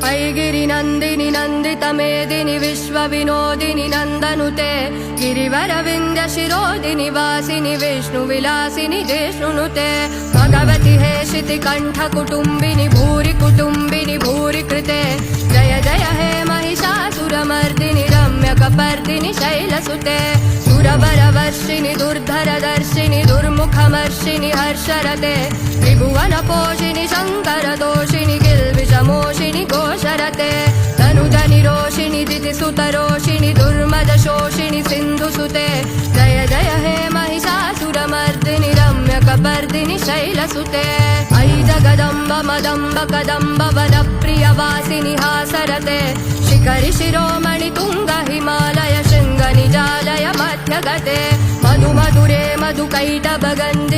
ऐगिरिनन्दिनि नन्दितमेदिनि विश्वविनोदिनि नन्दनुते गिरिवरविन्द्य शिरोदिनि वासिनि विष्णुविलासिनि जिष्णुनुते भगवति हेशिति कण्ठकुटुम्बिनि भूरि कुटुम्बिनि भूरि कृते जय जय हे महिषासुरमर्दिनि रम्यकपर्दिनि शैलसुते सुरवरवर्षिणि दुर्धरदर्शिनि दुर्मुखमर्षिणि हर्षरते त्रिभुवनपोषिणि शङ्करदोषिणि किल्बिषमोषिणि घोषरते तनुजनिरोषिणि दितिसुतरोषिणि दुर्मदशोषिणि सिन्धुसुते जय जय हे महिषासुरमर्दिनि रम्यकपर्दिनि शैलसुते अयि जगदम्ब मदम्ब कदम्ब वनप्रियवासिनि हासरते शिखरि शिरोमणि तुङ्ग हिमालय शृङ्गनिजालय मध्यगते मधुमधुरे मधुकैटभगन्धि